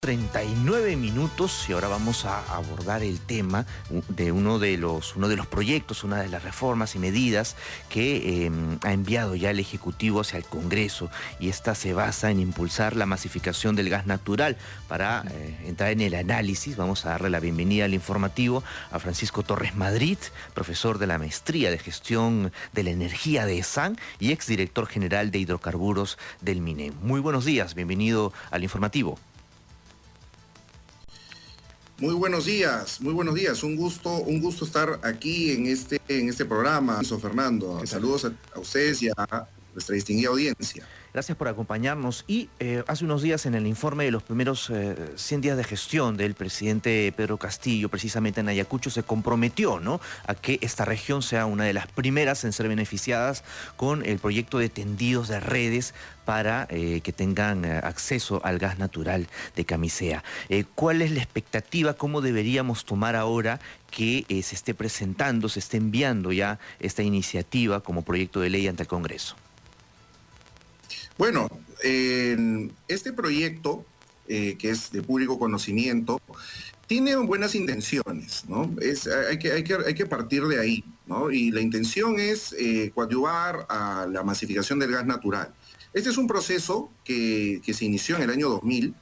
2:39 y ahora vamos a abordar el tema de uno de los proyectos, una de las reformas y medidas que ha enviado ya el Ejecutivo hacia el Congreso, y esta se basa en impulsar la masificación del gas natural. Para entrar en el análisis, vamos a darle la bienvenida al informativo a Francisco Torres Madrid, profesor de la Maestría de Gestión de la Energía de ESAN y exdirector general de Hidrocarburos del MINEM. Muy buenos días, bienvenido al informativo. Muy buenos días, muy buenos días. Un gusto estar aquí en este programa, Fernando. Saludos a ustedes y a nuestra distinguida audiencia. Gracias por acompañarnos. Y hace unos días, en el informe de los primeros 100 días de gestión del presidente Pedro Castillo, precisamente en Ayacucho, se comprometió, ¿no?, a que esta región sea una de las primeras en ser beneficiadas con el proyecto de tendidos de redes para que tengan acceso al gas natural de Camisea. ¿Cuál es la expectativa? ¿Cómo deberíamos tomar ahora que se esté presentando, se esté enviando ya esta iniciativa como proyecto de ley ante el Congreso? Bueno, este proyecto, que es de público conocimiento, tiene buenas intenciones, ¿no? Hay que partir de ahí, ¿no? Y la intención es coadyuvar a la masificación del gas natural. Este es un proceso que se inició en el año 2000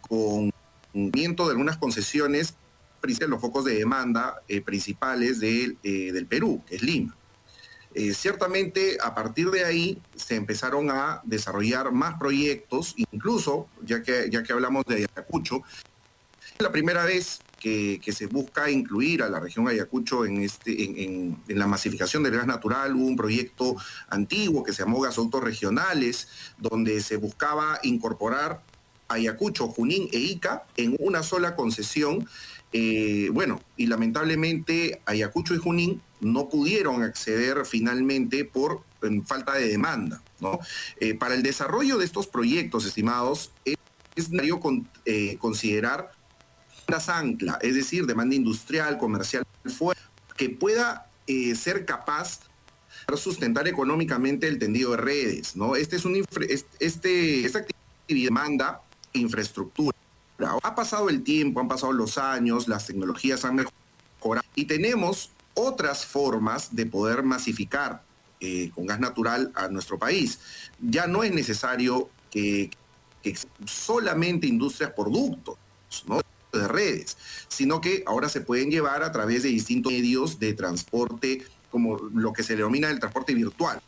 con cumplimiento de algunas concesiones, los focos de demanda principales del Perú, que es Lima. Ciertamente, a partir de ahí se empezaron a desarrollar más proyectos, incluso, ya que hablamos de Ayacucho, es la primera vez que se busca incluir a la región Ayacucho en la masificación del gas natural. Hubo un proyecto antiguo que se llamó Gasoductos Regionales, donde se buscaba incorporar Ayacucho, Junín e Ica en una sola concesión. Y lamentablemente Ayacucho y Junín no pudieron acceder finalmente por falta de demanda, ¿no? Para el desarrollo de estos proyectos, estimados, es necesario considerar una ancla, es decir, demanda industrial, comercial, que pueda ser capaz de sustentar económicamente el tendido de redes, ¿no? Esta actividad demanda infraestructura. Ha pasado el tiempo, han pasado los años, las tecnologías han mejorado y tenemos otras formas de poder masificar con gas natural a nuestro país. Ya no es necesario que solamente industrias por ductos, ¿no?, de redes, sino que ahora se pueden llevar a través de distintos medios de transporte, como lo que se denomina el transporte virtual,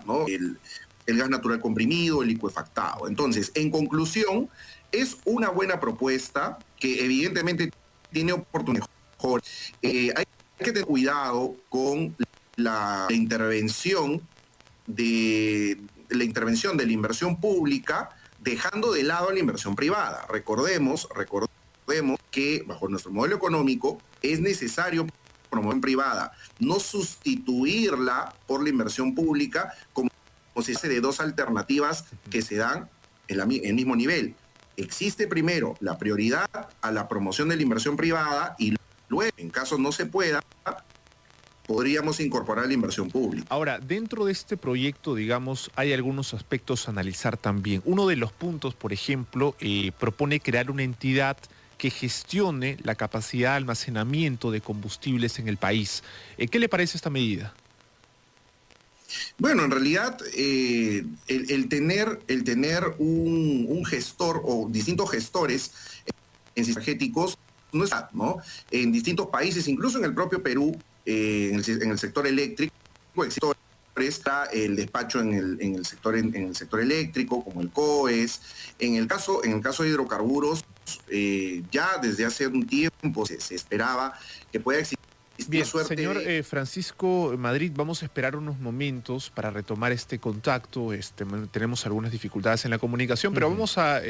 ¿no? El gas natural comprimido, el licuefactado. Entonces, en conclusión, es una buena propuesta que evidentemente tiene oportunidades. Hay que tener cuidado con la intervención de la inversión pública, dejando de lado la inversión privada. Recordemos que bajo nuestro modelo económico es necesario promover privada, no sustituirla por la inversión pública como si se de dos alternativas que se dan en el mismo nivel. Existe primero la prioridad a la promoción de la inversión privada y luego, en caso no se pueda, podríamos incorporar la inversión pública. Ahora, dentro de este proyecto, digamos, hay algunos aspectos a analizar también. Uno de los puntos, por ejemplo, propone crear una entidad que gestione la capacidad de almacenamiento de combustibles en el país. ¿Qué le parece esta medida? Bueno, en realidad el tener un gestor o distintos gestores energéticos no es, ¿no? En distintos países, incluso en el propio Perú, en el sector eléctrico, está el despacho en el sector eléctrico, como el COES. En el caso de hidrocarburos, ya desde hace un tiempo se esperaba que pueda existir. Bien, señor Francisco Madrid, vamos a esperar unos momentos para retomar este contacto. Tenemos algunas dificultades en la comunicación, pero vamos a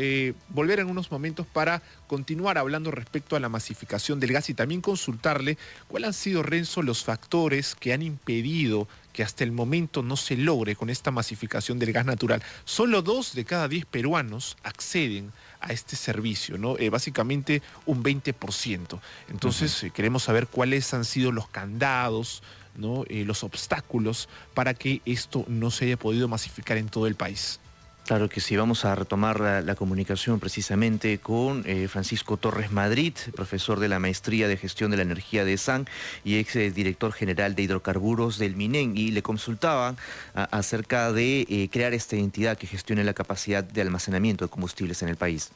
volver en unos momentos para continuar hablando respecto a la masificación del gas y también consultarle cuáles han sido, Renzo, los factores que han impedido que hasta el momento no se logre con esta masificación del gas natural. Solo 2 de cada 10 peruanos acceden a este servicio, ¿no? Básicamente un 20%. Entonces queremos saber cuáles han sido los candados, ¿no?, los obstáculos para que esto no se haya podido masificar en todo el país. Claro que sí, vamos a retomar la comunicación precisamente con Francisco Torres Madrid, profesor de la Maestría de Gestión de la Energía de SAN y ex director general de hidrocarburos del MINEN, y le consultaban acerca de crear esta entidad que gestione la capacidad de almacenamiento de combustibles en el país.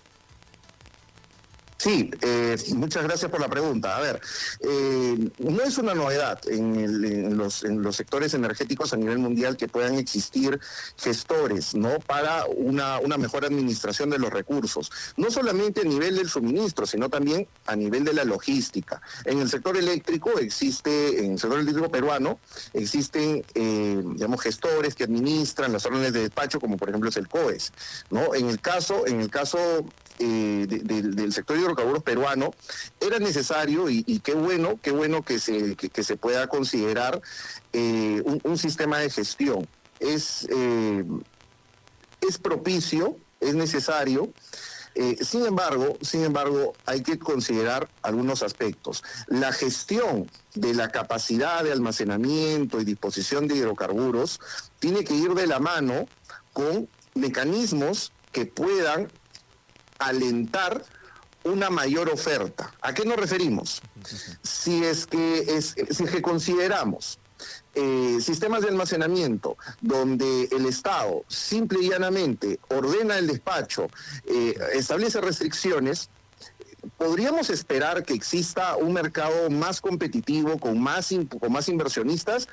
Sí, muchas gracias por la pregunta. A ver, no es una novedad en los sectores energéticos a nivel mundial que puedan existir gestores, ¿no?, para una mejor administración de los recursos, no solamente a nivel del suministro, sino también a nivel de la logística. En el sector eléctrico en el sector eléctrico peruano, existen, gestores que administran las órdenes de despacho, como por ejemplo es el COES, ¿no? En el caso del sector hidrocarburos peruano, era necesario y qué bueno que se pueda considerar un sistema de gestión. Es propicio, es necesario. Sin embargo, hay que considerar algunos aspectos. La gestión de la capacidad de almacenamiento y disposición de hidrocarburos tiene que ir de la mano con mecanismos que puedan alentar una mayor oferta. ¿A qué nos referimos? Si es que consideramos sistemas de almacenamiento donde el Estado simple y llanamente ordena el despacho, establece restricciones, podríamos esperar que exista un mercado más competitivo, con más inversionistas.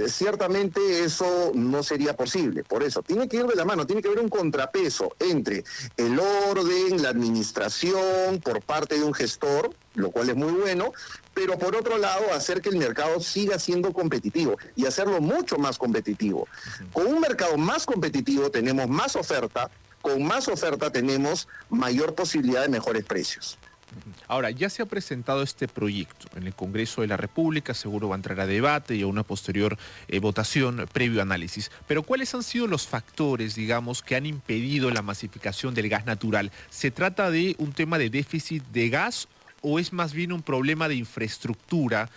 Ciertamente eso no sería posible. Por eso tiene que ir de la mano, tiene que haber un contrapeso entre el orden, la administración por parte de un gestor, lo cual es muy bueno, pero por otro lado hacer que el mercado siga siendo competitivo y hacerlo mucho más competitivo. Con un mercado más competitivo tenemos más oferta, con más oferta tenemos mayor posibilidad de mejores precios. Ahora, ya se ha presentado este proyecto en el Congreso de la República, seguro va a entrar a debate y a una posterior votación previo análisis. Pero ¿cuáles han sido los factores, digamos, que han impedido la masificación del gas natural? ¿Se trata de un tema de déficit de gas o es más bien un problema de infraestructura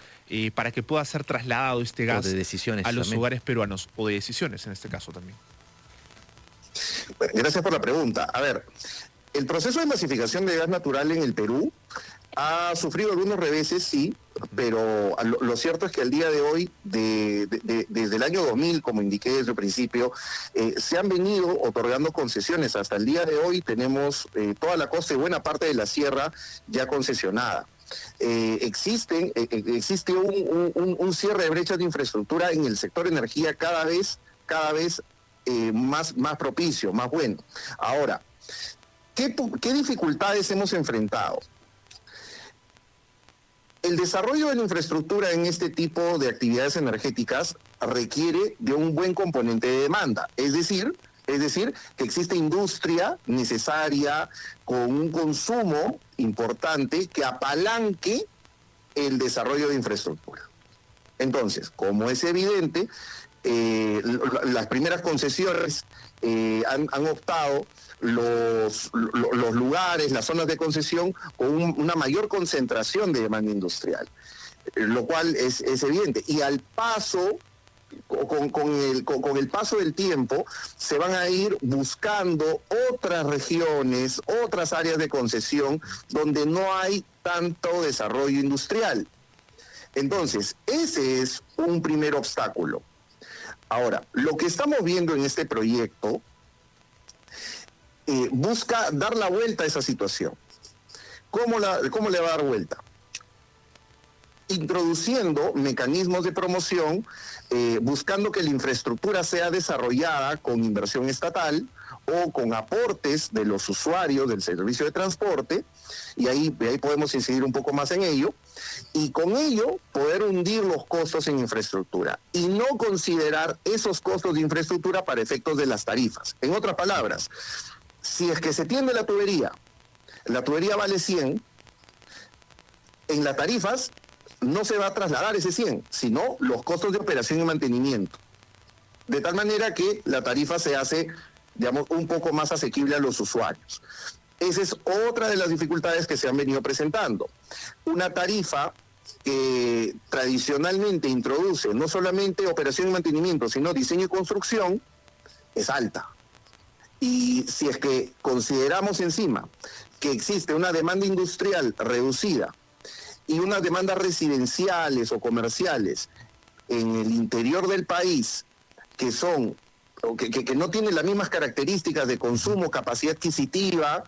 para que pueda ser trasladado este gas a los hogares peruanos? O de decisiones en este caso también. Gracias por la pregunta. A ver, el proceso de masificación de gas natural en el Perú ha sufrido algunos reveses, sí, pero lo cierto es que al día de hoy, desde el año 2000, como indiqué desde el principio, se han venido otorgando concesiones. Hasta el día de hoy tenemos toda la costa y buena parte de la sierra ya concesionada. Existe un cierre de brechas de infraestructura en el sector energía cada vez más propicio, más bueno. Ahora, ¿qué dificultades hemos enfrentado? El desarrollo de la infraestructura en este tipo de actividades energéticas requiere de un buen componente de demanda, es decir, que existe industria necesaria con un consumo importante que apalanque el desarrollo de infraestructura. Entonces, como es evidente, las primeras concesiones han optado los lugares, las zonas de concesión con una mayor concentración de demanda industrial, lo cual es evidente. Y al paso, con el paso del tiempo, se van a ir buscando otras regiones, otras áreas de concesión donde no hay tanto desarrollo industrial. Entonces, ese es un primer obstáculo. Ahora, lo que estamos viendo en este proyecto busca dar la vuelta a esa situación. ¿Cómo le va a dar vuelta? Introduciendo mecanismos de promoción, buscando que la infraestructura sea desarrollada con inversión estatal o con aportes de los usuarios del servicio de transporte, y ahí podemos incidir un poco más en ello, y con ello poder hundir los costos en infraestructura y no considerar esos costos de infraestructura para efectos de las tarifas. En otras palabras, si es que se tiende la tubería vale 100, en las tarifas no se va a trasladar ese 100, sino los costos de operación y mantenimiento. De tal manera que la tarifa se hace, digamos, un poco más asequible a los usuarios. Esa es otra de las dificultades que se han venido presentando. Una tarifa que tradicionalmente introduce no solamente operación y mantenimiento, sino diseño y construcción, es alta. Y si es que consideramos encima que existe una demanda industrial reducida y unas demandas residenciales o comerciales en el interior del país que son, que no tienen las mismas características de consumo, capacidad adquisitiva,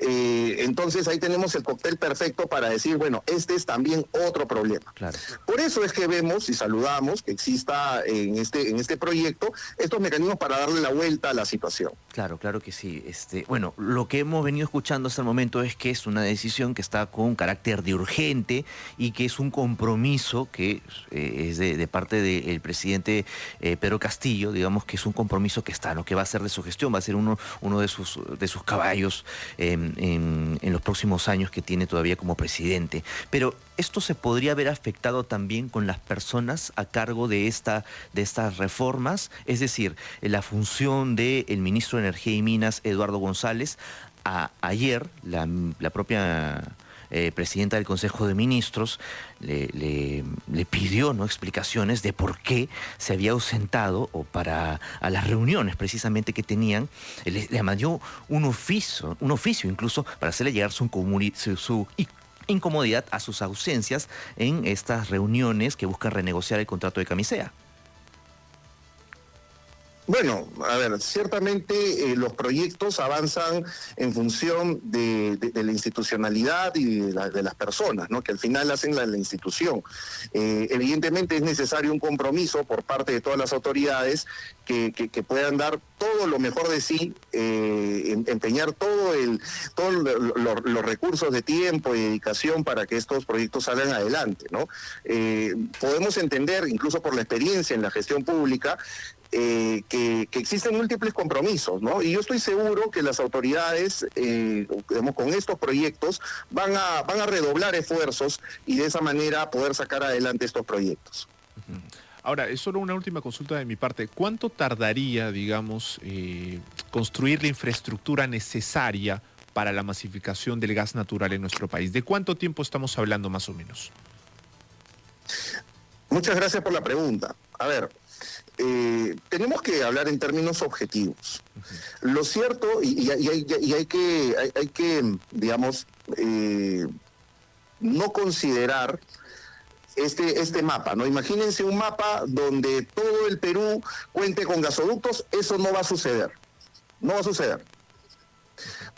entonces ahí tenemos el cóctel perfecto para decir, bueno, este es también otro problema. Claro. Por eso es que vemos y saludamos que exista en este proyecto estos mecanismos para darle la vuelta a la situación. Claro, claro que sí. Bueno, lo que hemos venido escuchando hasta el momento es que es una decisión que está con carácter de urgente y que es un compromiso que es de parte del presidente Pedro Castillo, digamos que es un compromiso que está, ¿no? Que va a ser de su gestión, va a ser uno de sus caballos en los próximos años que tiene todavía como presidente. Pero esto se podría haber afectado también con las personas a cargo de estas reformas, es decir, la función del ministro de Energía y Minas, Eduardo González. Ayer la propia presidenta del Consejo de Ministros le pidió, ¿no?, explicaciones de por qué se había ausentado a las reuniones precisamente que tenían. Le mandó un oficio incluso para hacerle llegar su incomodidad a sus ausencias en estas reuniones que buscan renegociar el contrato de Camisea. Bueno, a ver, ciertamente los proyectos avanzan en función de la institucionalidad y de las personas, ¿no?, que al final hacen la institución. Evidentemente es necesario un compromiso por parte de todas las autoridades que puedan dar todo lo mejor de sí, empeñar todos los recursos de tiempo y dedicación para que estos proyectos salgan adelante, ¿no? Podemos entender, incluso por la experiencia en la gestión pública, que existen múltiples compromisos, ¿no? Y yo estoy seguro que las autoridades, digamos, con estos proyectos van a redoblar esfuerzos y de esa manera poder sacar adelante estos proyectos. Ahora, es solo una última consulta de mi parte. ¿Cuánto tardaría, digamos, construir la infraestructura necesaria para la masificación del gas natural en nuestro país? ¿De cuánto tiempo estamos hablando más o menos? Muchas gracias por la pregunta. A ver, tenemos que hablar en términos objetivos. Lo cierto, y hay que, digamos, no considerar este mapa, ¿no? Imagínense un mapa donde todo el Perú cuente con gasoductos. Eso no va a suceder. No va a suceder.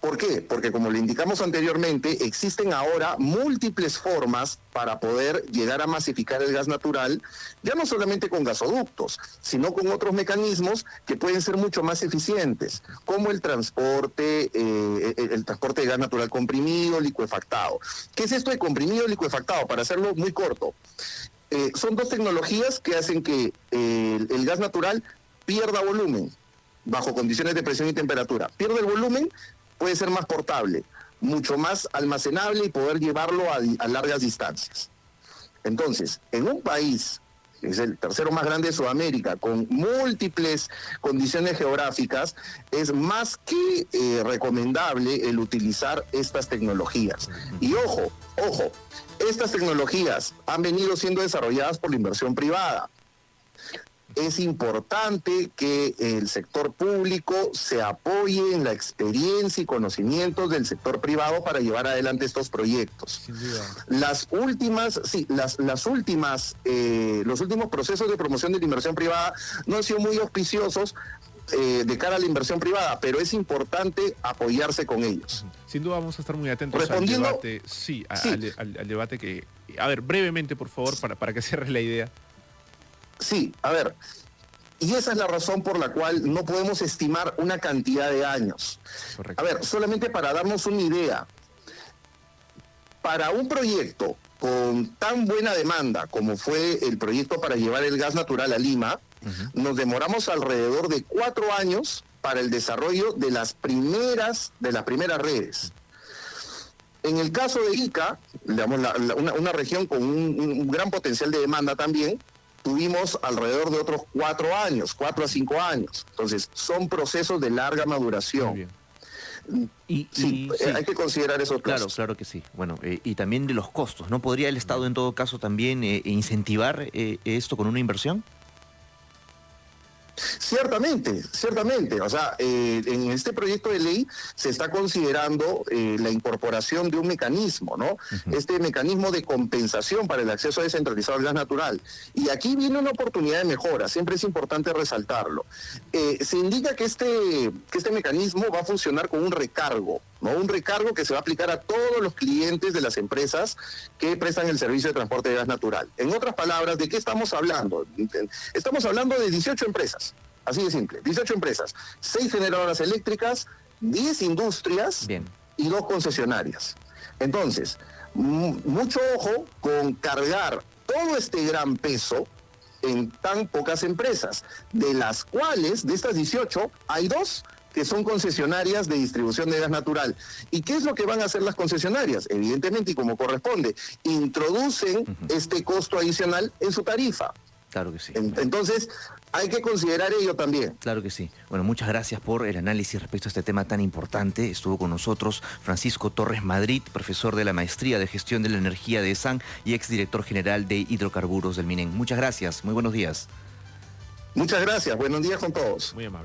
¿Por qué? Porque, como le indicamos anteriormente, existen ahora múltiples formas para poder llegar a masificar el gas natural, ya no solamente con gasoductos, sino con otros mecanismos que pueden ser mucho más eficientes, como el transporte de gas natural comprimido, licuefactado. ¿Qué es esto de comprimido, licuefactado? Para hacerlo muy corto, son dos tecnologías que hacen que el gas natural pierda volumen bajo condiciones de presión y temperatura. Pierde el volumen, puede ser más portable, mucho más almacenable y poder llevarlo a largas distancias. Entonces, en un país, que es el tercero más grande de Sudamérica, con múltiples condiciones geográficas, es más que recomendable el utilizar estas tecnologías. Y ojo, estas tecnologías han venido siendo desarrolladas por la inversión privada. Es importante que el sector público se apoye en la experiencia y conocimientos del sector privado para llevar adelante estos proyectos. Sin duda. Los últimos procesos de promoción de la inversión privada no han sido muy auspiciosos de cara a la inversión privada, pero es importante apoyarse con ellos. Sin duda vamos a estar muy atentos al debate. Sí, al debate que... A ver, brevemente, por favor, para que cierre la idea. Sí, a ver, y esa es la razón por la cual no podemos estimar una cantidad de años. Correcto. A ver, solamente para darnos una idea, para un proyecto con tan buena demanda como fue el proyecto para llevar el gas natural a Lima, nos demoramos alrededor de 4 años para el desarrollo de las primeras redes. En el caso de Ica, digamos, una región con un gran potencial de demanda también, tuvimos alrededor de otros 4 años, 4 a 5 años. Entonces, son procesos de larga maduración. Muy bien. Sí, hay que considerar esos costos. Claro que sí. Bueno, y también de los costos, ¿no? ¿Podría el Estado en todo caso también incentivar esto con una inversión? Ciertamente, ciertamente. O sea, en este proyecto de ley se está considerando la incorporación de un mecanismo, ¿no? Este mecanismo de compensación para el acceso descentralizado al gas natural. Y aquí viene una oportunidad de mejora, siempre es importante resaltarlo. Se indica que este mecanismo va a funcionar con un recargo, ¿no? Un recargo que se va a aplicar a todos los clientes de las empresas que prestan el servicio de transporte de gas natural. En otras palabras, ¿de qué estamos hablando? Estamos hablando de 18 empresas. Así de simple, 18 empresas, 6 generadoras eléctricas, 10 industrias. Bien. Y 2 concesionarias. Entonces, mucho ojo con cargar todo este gran peso en tan pocas empresas, de las cuales, de estas 18, hay 2 que son concesionarias de distribución de gas natural. ¿Y qué es lo que van a hacer las concesionarias? Evidentemente, y como corresponde, introducen este costo adicional en su tarifa. Claro que sí. Entonces, hay que considerar ello también. Claro que sí. Bueno, muchas gracias por el análisis respecto a este tema tan importante. Estuvo con nosotros Francisco Torres Madrid, profesor de la Maestría de Gestión de la Energía de ESAN y exdirector general de Hidrocarburos del MINEN. Muchas gracias. Muy buenos días. Muchas gracias. Buenos días con todos. Muy amable.